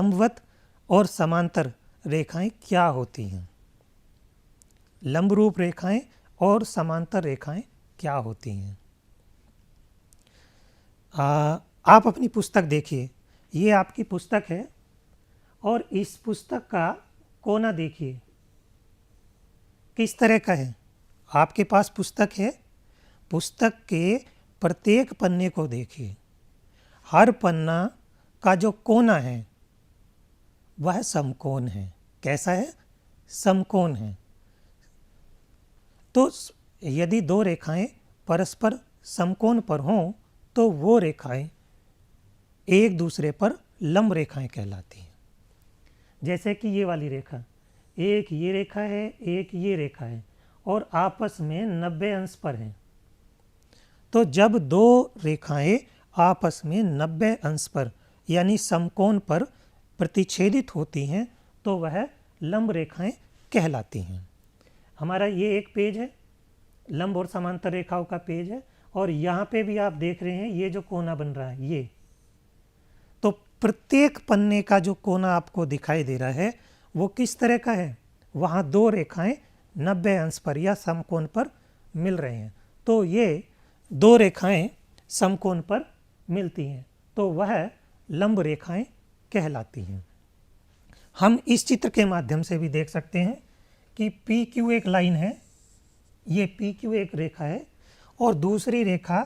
लंबवत और समांतर रेखाएं क्या होती हैं? लंब रूप रेखाएं और समांतर रेखाएं क्या होती हैं? आप अपनी पुस्तक देखिए, ये आपकी पुस्तक है और इस पुस्तक का कोना देखिए किस तरह का है। आपके पास पुस्तक है, पुस्तक के प्रत्येक पन्ने को देखिए, हर पन्ना का जो कोना है वह समकोण है। कैसा है? समकोण है। तो यदि दो रेखाएं परस्पर समकोण पर हों तो वो रेखाएं एक दूसरे पर लंब रेखाएं कहलाती हैं। जैसे कि ये वाली रेखा, एक ये रेखा है, एक ये रेखा है और आपस में 90 अंश पर हैं। तो जब दो रेखाएं आपस में 90 अंश पर यानी समकोण पर प्रतिच्छेदित होती हैं तो वह लंब रेखाएं कहलाती हैं। हमारा ये एक पेज है, लंब और समांतर रेखाओं का पेज है, और यहाँ पे भी आप देख रहे हैं ये जो कोना बन रहा है ये, तो प्रत्येक पन्ने का जो कोना आपको दिखाई दे रहा है वो किस तरह का है? वहाँ दो रेखाएं 90 अंश पर या समकोण पर मिल रहे हैं, तो ये दो रेखाएं समकोण पर मिलती हैं तो वह लंब रेखाएं कहलाती हैं। हम इस चित्र के माध्यम से भी देख सकते हैं कि पी क्यू एक लाइन है, ये पी क्यू एक रेखा है और दूसरी रेखा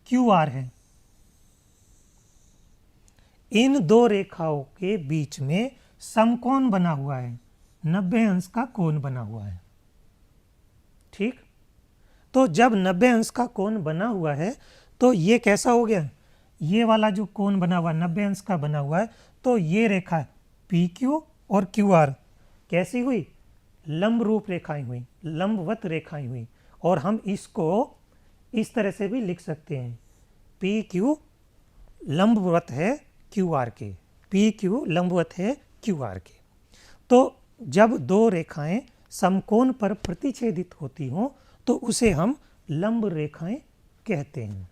क्यू आर है। इन दो रेखाओं के बीच में समकोण बना हुआ है, 90 अंश का कोण बना हुआ है। ठीक, तो जब 90 अंश का कोण बना हुआ है तो ये कैसा हो गया? ये वाला जो कोण बना हुआ 90 अंश का बना हुआ है, तो ये रेखा पी क्यू और क्यू आर कैसी हुई? लंब रूप रेखाएं हुई, लंबवत रेखाएं हुई। और हम इसको इस तरह से भी लिख सकते हैं, पी क्यू लंबवत है क्यू आर के, पी क्यू लंबवत है क्यू आर के। तो जब दो रेखाएं समकोण पर प्रतिच्छेदित होती हों तो उसे हम लंब रेखाएं कहते हैं।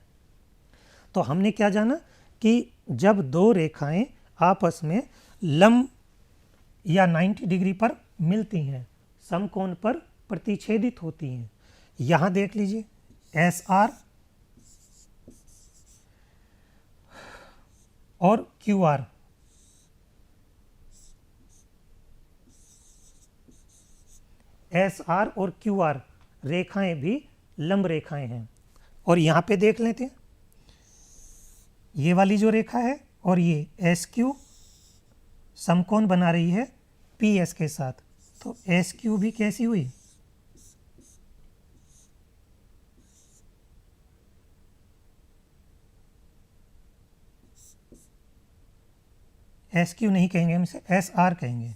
तो हमने क्या जाना कि जब दो रेखाएं आपस में लंब या 90 डिग्री पर मिलती हैं, समकोण पर प्रतिच्छेदित होती हैं, यहाँ देख लीजिए एस आर और क्यू आर, एस आर और क्यू आर रेखाएं भी लंब रेखाएं हैं। और यहाँ पे देख लेते हैं, ये वाली जो रेखा है और ये एस क्यू समकोण बना रही है पी एस के साथ, तो एस क्यू भी कैसी हुई? एस क्यू नहीं कहेंगे, हम इसे एस आर कहेंगे।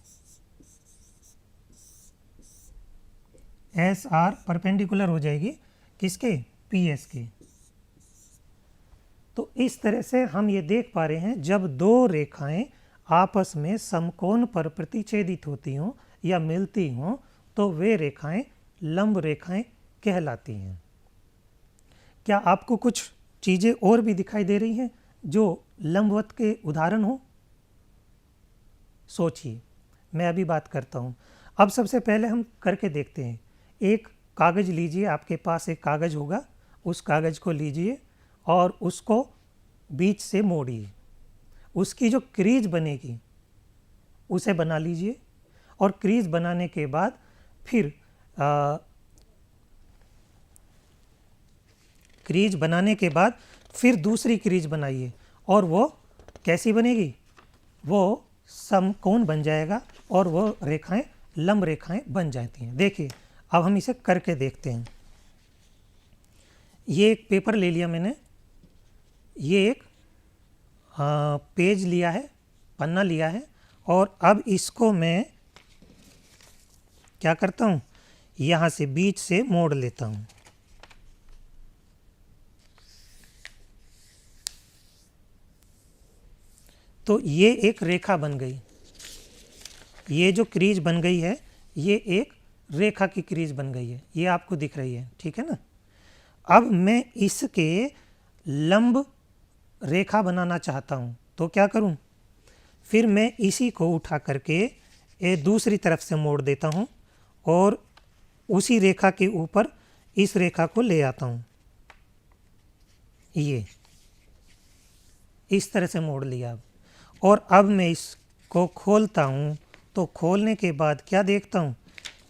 एस आर परपेंडिकुलर हो जाएगी किसके? पी एस के। तो इस तरह से हम ये देख पा रहे हैं जब दो रेखाएं आपस में समकोण पर प्रतिच्छेदित होती हों या मिलती हों तो वे रेखाएं लंब रेखाएं कहलाती हैं। क्या आपको कुछ चीज़ें और भी दिखाई दे रही हैं जो लंबवत के उदाहरण हो? सोचिए, मैं अभी बात करता हूँ। अब सबसे पहले हम करके देखते हैं। एक कागज़ लीजिए, आपके पास एक कागज़ होगा, उस कागज़ को लीजिए और उसको बीच से मोड़िए, उसकी जो क्रीज बनेगी उसे बना लीजिए और क्रीज बनाने के बाद फिर क्रीज बनाने के बाद फिर दूसरी क्रीज बनाइए और वो कैसी बनेगी? वो समकोण बन जाएगा और वो रेखाएं लंब रेखाएं बन जाती हैं। देखिए, अब हम इसे करके देखते हैं। ये एक पेपर ले लिया मैंने, ये एक पेज लिया है, पन्ना लिया है, और अब इसको मैं क्या करता हूँ, यहाँ से बीच से मोड़ लेता हूँ। तो ये एक रेखा बन गई, ये जो क्रीज बन गई है ये एक रेखा की क्रीज बन गई है, ये आपको दिख रही है, ठीक है ना। अब मैं इसके लंब रेखा बनाना चाहता हूँ तो क्या करूँ? फिर मैं इसी को उठा करके ये दूसरी तरफ से मोड़ देता हूँ और उसी रेखा के ऊपर इस रेखा को ले आता हूँ। ये इस तरह से मोड़ लिया अब, और अब मैं इसको खोलता हूँ। तो खोलने के बाद क्या देखता हूँ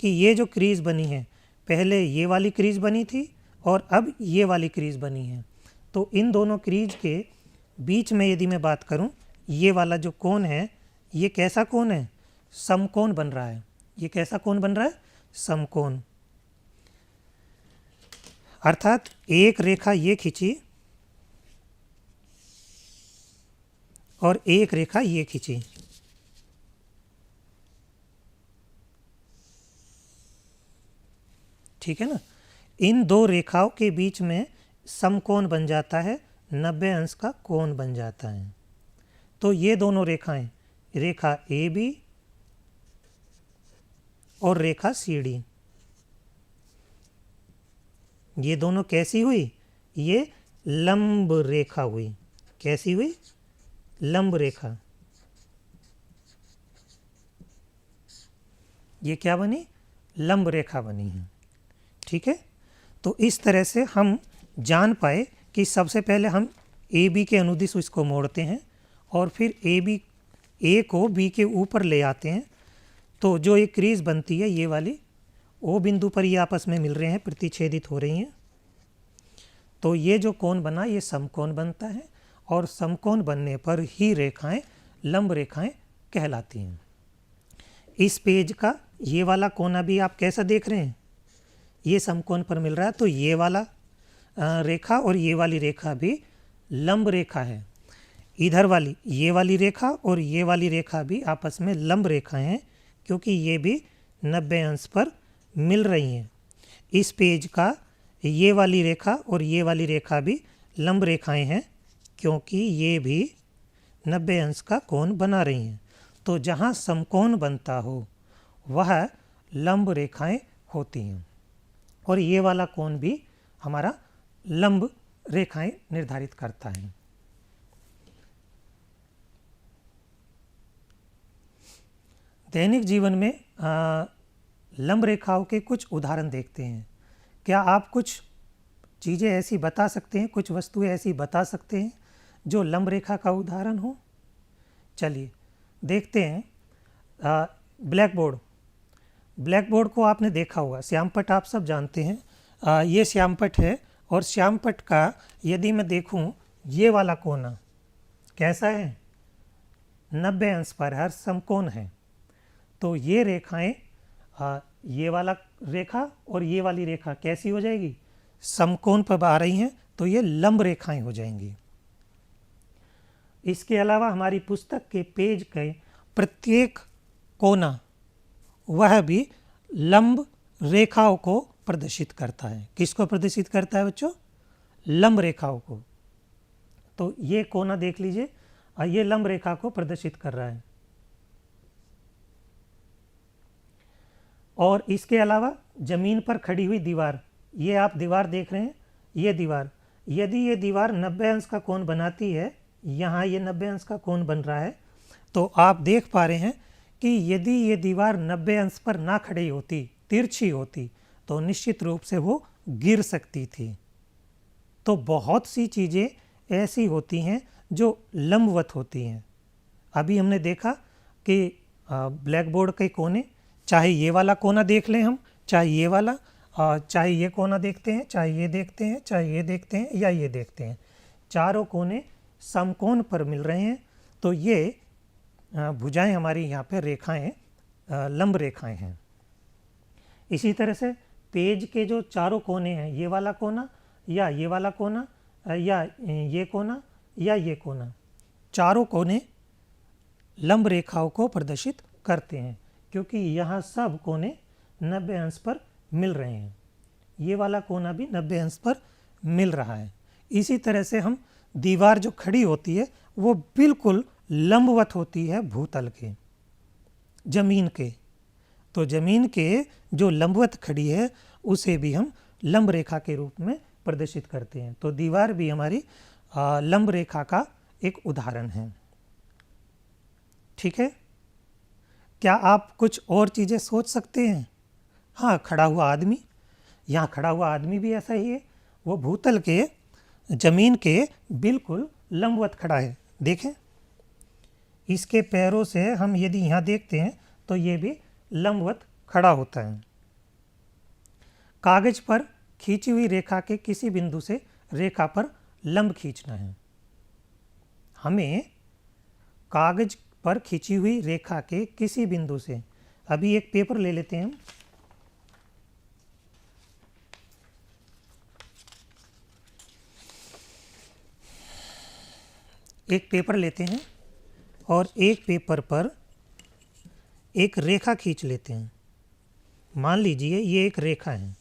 कि ये जो क्रीज बनी है, पहले ये वाली क्रीज बनी थी और अब ये वाली क्रीज बनी है। तो इन दोनों क्रीज के बीच में यदि मैं बात करूँ, ये वाला जो कोण है, ये कैसा कोण है? समकोण बन रहा है। ये कैसा कोण बन रहा है? समकोण। अर्थात एक रेखा ये खींची और एक रेखा ये खींची। ठीक है ना? इन दो रेखाओं के बीच में समकोण बन जाता है, 90 अंश का कोण बन जाता है। तो ये दोनों रेखाएं, रेखा ए बी और रेखा सी डी, ये दोनों कैसी हुई? ये लंब रेखा हुई। कैसी हुई? लंब रेखा। ये क्या बनी? लंब रेखा बनी है। ठीक है? तो इस तरह से हम जान पाए कि सबसे पहले हम ए बी के अनुदिश इसको मोड़ते हैं और फिर ए को बी के ऊपर ले आते हैं। तो जो एक क्रीज बनती है ये वाली, ओ बिंदु पर ये आपस में मिल रहे हैं, प्रतिच्छेदित हो रही हैं। तो ये जो कोण बना ये समकोण बनता है और समकोण बनने पर ही रेखाएं लंब रेखाएं कहलाती हैं। इस पेज का ये वाला कोना भी आप कैसा देख रहे हैं? ये समकोण पर मिल रहा है। तो ये वाला रेखा और ये वाली रेखा भी लंब रेखा है। इधर वाली ये वाली रेखा और ये वाली रेखा भी आपस में लंब रेखाएं हैं, क्योंकि ये भी 90 अंश पर मिल रही हैं। इस पेज का ये वाली रेखा और ये वाली रेखा भी लंब रेखाएं हैं, क्योंकि ये भी 90 अंश का कोण बना रही हैं। तो जहाँ समकोण बनता हो वह लंब रेखाएं होती हैं, और ये वाला कोण भी हमारा लंब रेखाएं निर्धारित करता है। दैनिक जीवन में लंब रेखाओं के कुछ उदाहरण देखते हैं। क्या आप कुछ चीज़ें ऐसी बता सकते हैं, कुछ वस्तुएं ऐसी बता सकते हैं जो लंब रेखा का उदाहरण हो? चलिए देखते हैं। Black board. ब्लैक बोर्ड को आपने देखा होगा, श्यामपट्ट आप सब जानते हैं। ये श्यामपट्ट है, और श्यामपट्ट का यदि मैं देखूं, ये वाला कोना कैसा है? 90 अंश पर हर समकोण है। तो ये रेखाएं, ये वाला रेखा और ये वाली रेखा कैसी हो जाएगी? समकोण पर आ रही हैं, तो ये लंब रेखाएं हो जाएंगी। इसके अलावा हमारी पुस्तक के पेज के प्रत्येक कोना वह भी लंब रेखाओं को प्रदर्शित करता है। किसको प्रदर्शित करता है बच्चों? लंब रेखाओं को। तो ये कोना देख लीजिए, ये लंब रेखा को प्रदर्शित कर रहा है। और इसके अलावा जमीन पर खड़ी हुई दीवार, ये आप दीवार देख रहे हैं, ये दीवार, यदि ये दीवार 90 अंश का कोण बनाती है, यहाँ ये 90 अंश का कोण बन रहा है, तो आप देख पा रहे हैं कि यदि ये दीवार 90 अंश पर ना खड़ी होती, तिरछी होती, तो निश्चित रूप से वो गिर सकती थी। तो बहुत सी चीज़ें ऐसी होती हैं जो लंबवत होती हैं। अभी हमने देखा कि ब्लैक बोर्ड के कोने, चाहे ये वाला कोना देख लें हम, चाहे ये वाला, चाहे ये कोना देखते हैं, चाहे ये देखते हैं, चाहे ये देखते हैं या ये देखते हैं, चारों कोने समकोण पर मिल रहे हैं। तो ये भुजाएं हमारी यहाँ पे रेखाएं लंब रेखाएं हैं। इसी तरह से पेज के जो चारों कोने हैं, ये वाला कोना या ये वाला कोना या ये कोना या ये कोना, चारों कोने लंब रेखाओं को प्रदर्शित करते हैं, क्योंकि यहाँ सब कोने 90 अंश पर मिल रहे हैं। ये वाला कोना भी 90 अंश पर मिल रहा है। इसी तरह से हम दीवार जो खड़ी होती है वो बिल्कुल लंबवत होती है भूतल के, जमीन के। तो जमीन के जो लंबवत खड़ी है उसे भी हम लंब रेखा के रूप में प्रदर्शित करते हैं। तो दीवार भी हमारी लंब रेखा का एक उदाहरण है। ठीक है। क्या आप कुछ और चीज़ें सोच सकते हैं? हाँ, खड़ा हुआ आदमी, यहाँ खड़ा हुआ आदमी भी ऐसा ही है, वो भूतल के जमीन के बिल्कुल लंबवत खड़ा है। देखें, इसके पैरों से हम यदि यहाँ देखते हैं तो ये भी लंबवत खड़ा होता है। कागज पर खींची हुई रेखा के किसी बिंदु से रेखा पर लंब खींचना है। हमें कागज पर खींची हुई रेखा के किसी बिंदु से, अभी एक पेपर ले लेते हैं हम, एक पेपर लेते हैं और एक पेपर पर एक रेखा खींच लेते हैं। मान लीजिए ये एक रेखा है।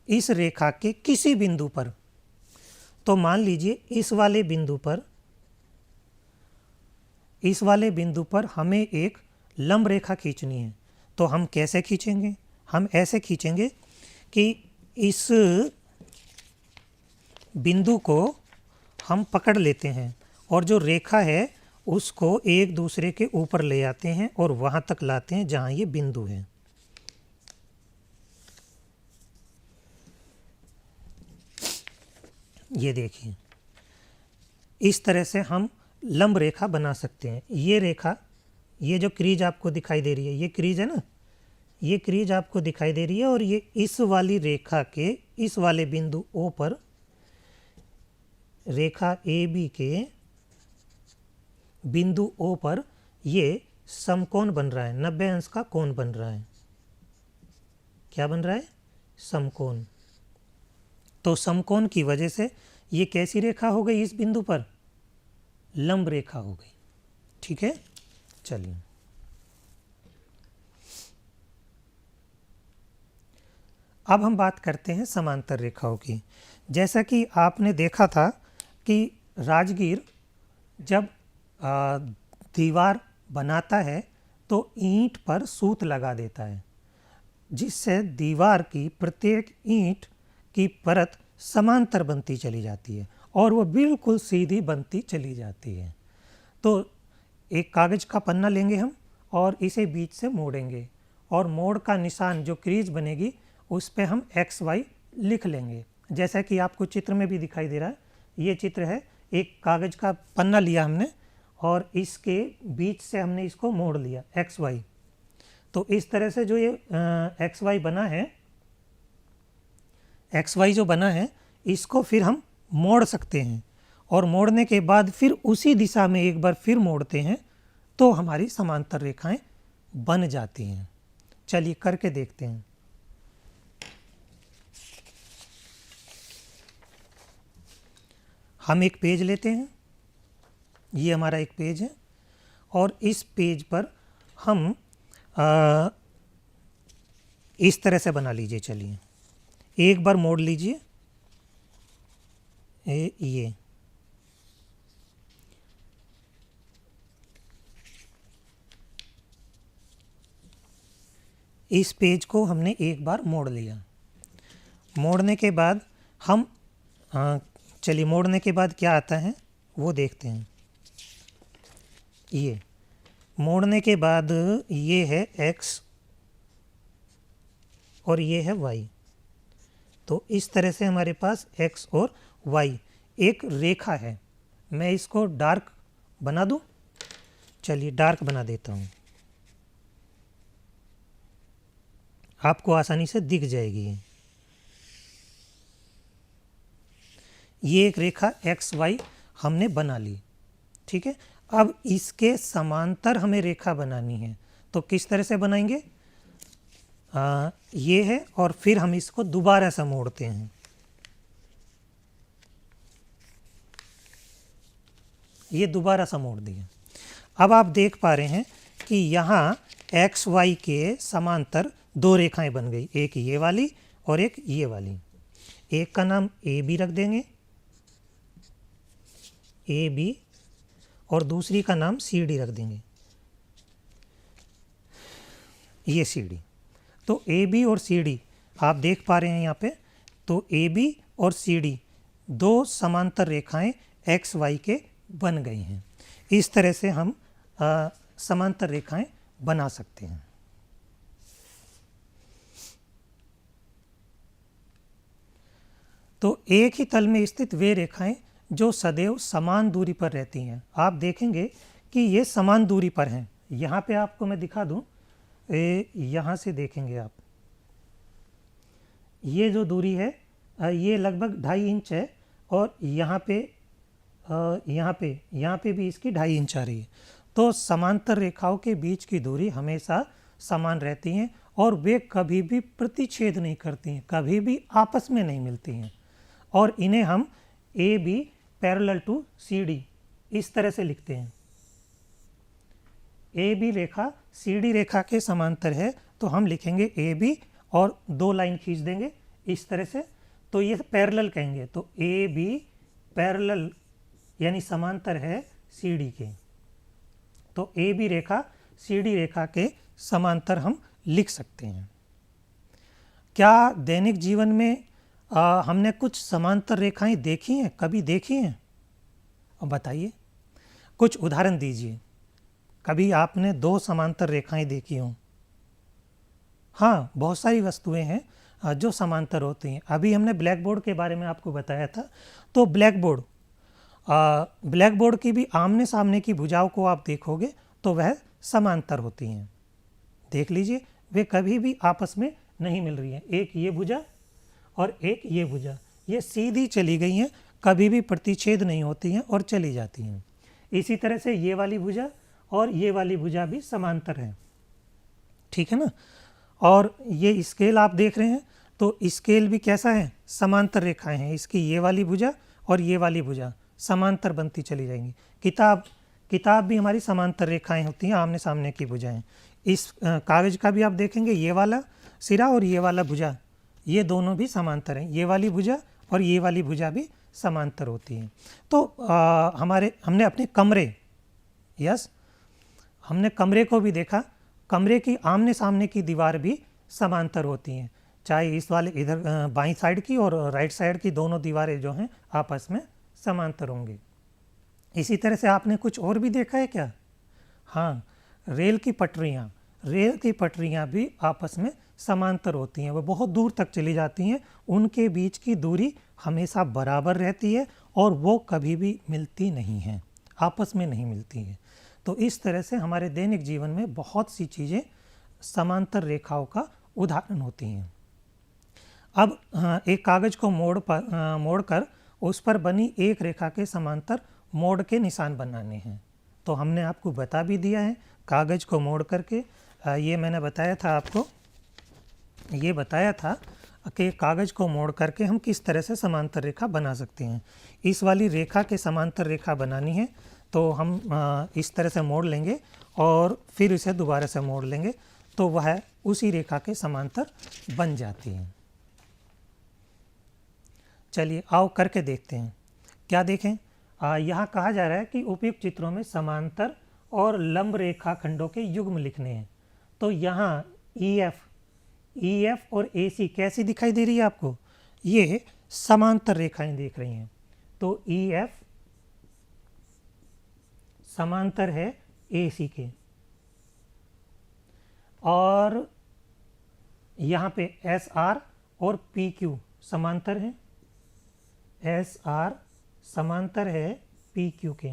इस रेखा के किसी बिंदु पर, तो मान लीजिए इस वाले बिंदु पर हमें एक लंब रेखा खींचनी है। तो हम कैसे खींचेंगे? हम ऐसे खींचेंगे कि इस बिंदु को हम पकड़ लेते हैं और जो रेखा है उसको एक दूसरे के ऊपर ले आते हैं और वहाँ तक लाते हैं जहाँ ये बिंदु है। ये देखिए, इस तरह से हम लंब रेखा बना सकते हैं। ये रेखा, ये जो क्रीज आपको दिखाई दे रही है, ये क्रीज है ना, ये क्रीज आपको दिखाई दे रही है और ये इस वाली रेखा के इस वाले बिंदु O पर, रेखा AB के बिंदु O पर ये समकोण बन रहा है, 90 अंश का कोण बन रहा है। क्या बन रहा है? समकोण। तो समकोण की वजह से ये कैसी रेखा हो गई? इस बिंदु पर लंब रेखा हो गई। ठीक है, चलिए अब हम बात करते हैं समांतर रेखाओं की। जैसा कि आपने देखा था कि राजगीर जब दीवार बनाता है तो ईंट पर सूत लगा देता है, जिससे दीवार की प्रत्येक ईंट की परत समांतर बनती चली जाती है और वो बिल्कुल सीधी बनती चली जाती है। तो एक कागज का पन्ना लेंगे हम और इसे बीच से मोड़ेंगे और मोड़ का निशान जो क्रीज बनेगी उस पे हम XY लिख लेंगे, जैसा कि आपको चित्र में भी दिखाई दे रहा है। ये चित्र है, एक कागज का पन्ना लिया हमने और इसके बीच से हमने इसको मोड़ लिया XY। तो इस तरह से जो ये XY बना है, XY जो बना है, इसको फिर हम मोड़ सकते हैं और मोड़ने के बाद फिर उसी दिशा में एक बार फिर मोड़ते हैं तो हमारी समांतर रेखाएं बन जाती हैं। चलिए करके देखते हैं। हम एक पेज लेते हैं, ये हमारा एक पेज है और इस पेज पर हम इस तरह से बना लीजिए। चलिए एक बार मोड़ लीजिए, ये इस पेज को हमने एक बार मोड़ लिया। मोड़ने के बाद हम चलिए मोड़ने के बाद क्या आता है वो देखते हैं। ये मोड़ने के बाद ये है X और ये है Y। तो इस तरह से हमारे पास X और Y एक रेखा है। मैं इसको डार्क बना दूं? चलिए डार्क बना देता हूं, आपको आसानी से दिख जाएगी। ये एक रेखा XY हमने बना ली। ठीक है, अब इसके समांतर हमें रेखा बनानी है, तो किस तरह से बनाएंगे? ये है और फिर हम इसको दोबारा से मोड़ते हैं। ये दोबारा सा मोड़ दिया। अब आप देख पा रहे हैं कि यहाँ XY के समांतर दो रेखाएं बन गई, एक ये वाली और एक ये वाली। एक का नाम AB रख देंगे, AB, और दूसरी का नाम CD रख देंगे, ये CD। तो AB और CD आप देख पा रहे हैं यहाँ पे। तो AB और CD दो समांतर रेखाएं XY के बन गई हैं। इस तरह से हम समांतर रेखाएं बना सकते हैं। तो एक ही तल में स्थित वे रेखाएं जो सदैव समान दूरी पर रहती हैं। आप देखेंगे कि ये समान दूरी पर हैं। यहाँ पे आपको मैं दिखा दूँ, यहाँ से देखेंगे आप, ये जो दूरी है ये लगभग 2.5 इंच है और यहाँ पे भी इसकी 2.5 इंच आ रही है। तो समांतर रेखाओं के बीच की दूरी हमेशा समान रहती हैं और वे कभी भी प्रतिच्छेद नहीं करती हैं, कभी भी आपस में नहीं मिलती हैं। और इन्हें हम A B parallel to C D इस तरह से लिखते हैं। A B Rekha C D रेखा के समांतर है, तो हम लिखेंगे ए बी और 2 लाइन खींच देंगे इस तरह से, तो ये पैरेलल कहेंगे। तो ए बी पैरेलल यानी समांतर है सी डी के। तो A B Rekha C D रेखा के समांतर हम लिख सकते हैं। क्या दैनिक जीवन में हमने कुछ समांतर रेखाएं देखी हैं, कभी देखी हैं? अब बताइए, कुछ उदाहरण दीजिए। कभी आपने 2 समांतर रेखाएं देखी हों? हाँ, बहुत सारी वस्तुएं हैं जो समांतर होती हैं। अभी हमने ब्लैक बोर्ड के बारे में आपको बताया था। तो ब्लैक बोर्ड की भी आमने सामने की भुजाओं को आप देखोगे तो वह समांतर होती हैं। देख लीजिए, वे कभी भी आपस में नहीं मिल रही हैं। एक ये भुजा और एक ये भुजा, ये सीधी चली गई हैं, कभी भी प्रतिच्छेद नहीं होती हैं और चली जाती हैं। इसी तरह से ये वाली भुजा और ये वाली भुजा भी समांतर है, ठीक है ना। और ये स्केल आप देख रहे हैं, तो स्केल भी कैसा है? समांतर रेखाएं हैं। इसकी ये वाली भुजा और ये वाली भुजा समांतर बनती चली जाएंगी। किताब भी हमारी समांतर रेखाएं होती हैं, आमने सामने की भुजाएं। इस कागज़ का भी आप देखेंगे, ये वाला सिरा और ये वाला भुजा, ये दोनों भी समांतर हैं। ये वाली भुजा और ये वाली भुजा भी समांतर होती हैं। तो हमने अपने कमरे, हमने कमरे को भी देखा। कमरे की आमने सामने की दीवार भी समांतर होती हैं, चाहे इस वाले इधर बाईं साइड की और राइट साइड की दोनों दीवारें जो हैं आपस में समांतर होंगे। इसी तरह से आपने कुछ और भी देखा है क्या? हाँ, रेल की पटरियाँ भी आपस में समांतर होती हैं। वो बहुत दूर तक चली जाती हैं, उनके बीच की दूरी हमेशा बराबर रहती है और वो कभी भी मिलती नहीं हैं, आपस में नहीं मिलती हैं। तो इस तरह से हमारे दैनिक जीवन में बहुत सी चीज़ें समांतर रेखाओं का उदाहरण होती हैं। अब एक कागज़ को मोड़कर उस पर बनी एक रेखा के समांतर मोड़ के निशान बनाने हैं। तो हमने आपको बता भी दिया है, कागज़ को मोड़ करके ये मैंने बताया था आपको, ये बताया था कि कागज़ को मोड़ करके हम किस तरह से समांतर रेखा बना सकते हैं। इस वाली रेखा के समांतर रेखा बनानी है तो हम इस तरह से मोड़ लेंगे और फिर इसे दोबारा से मोड़ लेंगे, तो वह उसी रेखा के समांतर बन जाती है। चलिए आओ करके देखते हैं। क्या देखें? यहाँ कहा जा रहा है कि उपयुक्त चित्रों में समांतर और लंब रेखा खंडों के युग्म लिखने हैं। तो यहाँ EF और AC कैसी दिखाई दे रही है आपको? ये समांतर रेखाएं देख रही हैं। तो EF समांतर है AC के, और यहाँ पे SR और PQ समांतर हैं। SR समांतर है PQ के,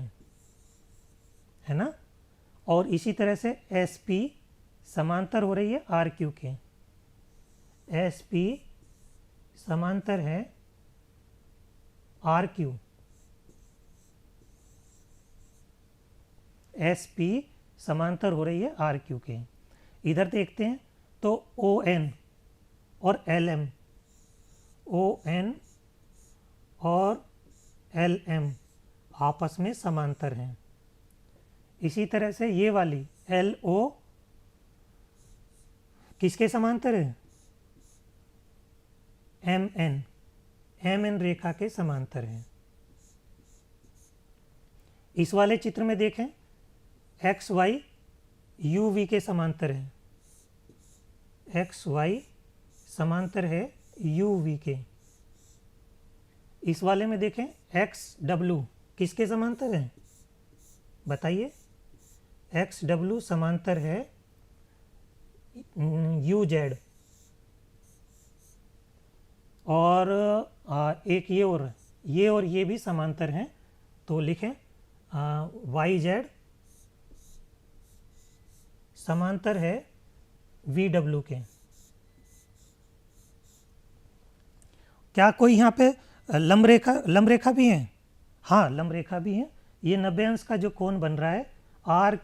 है ना। और इसी तरह से SP समांतर हो रही है RQ के। SP समांतर है RQ। SP समांतर हो रही है RQ के। इधर देखते हैं तो ON और LM, ON और LM आपस में समांतर हैं। इसी तरह से ये वाली LO किसके समांतर है? MN रेखा के समांतर है। इस वाले चित्र में देखें, XY UV के समांतर है। XY समांतर है UV के। इस वाले में देखें XW किसके समांतर है? बताइए, एक्स डब्ल्यू समांतर है यू जेड, और एक ये और ये भी समांतर हैं, तो लिखें वाई जेड समांतर है वी डब्ल्यू के। क्या कोई यहाँ पे लंब रेखा भी है? हाँ, लंब रेखा भी है। ये 90 अंश का जो कोण बन रहा है आर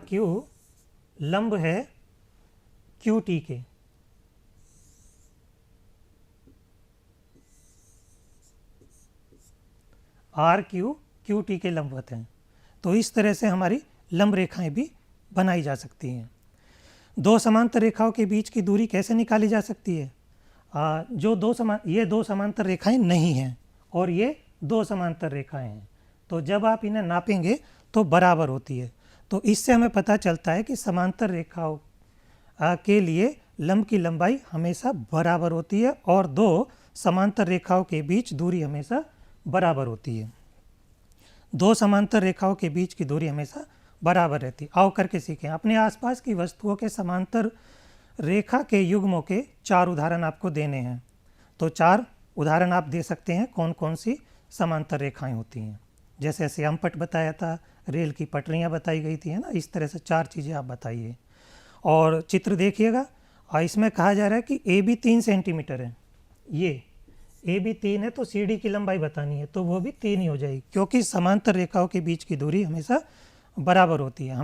क्यू लंब है क्यू टी के। आर क्यू टी के लंबवत हैं। तो इस तरह से हमारी लंब रेखाएं भी बनाई जा सकती हैं। दो समांतर रेखाओं के बीच की दूरी कैसे निकाली जा सकती है? ये दो समांतर रेखाएं नहीं हैं और ये दो समांतर रेखाएं हैं, तो जब आप इन्हें नापेंगे तो बराबर होती है। तो इससे हमें पता चलता है कि समांतर रेखाओं के लिए लंब की लंबाई हमेशा बराबर होती है और दो समांतर रेखाओं के बीच दूरी हमेशा बराबर होती है। दो समांतर रेखाओं के बीच की दूरी हमेशा बराबर रहती है। आओ करके सीखें। अपने आसपास की वस्तुओं के समांतर रेखा के युग्मों के 4 उदाहरण आपको देने हैं। तो 4 उदाहरण आप दे सकते हैं कौन कौन सी समांतर रेखाएं होती हैं। जैसे श्यामपट्ट बताया था, रेल की पटरियां बताई गई थी, है ना। इस तरह से 4 चीज़ें आप बताइए और चित्र देखिएगा। और इसमें कहा जा रहा है कि ए बी 3 सेंटीमीटर है। ये ए बी 3 है तो सी डी की लंबाई बतानी है, तो वो भी 3 ही हो जाएगी, क्योंकि समांतर रेखाओं के बीच की दूरी हमेशा बराबर होती है।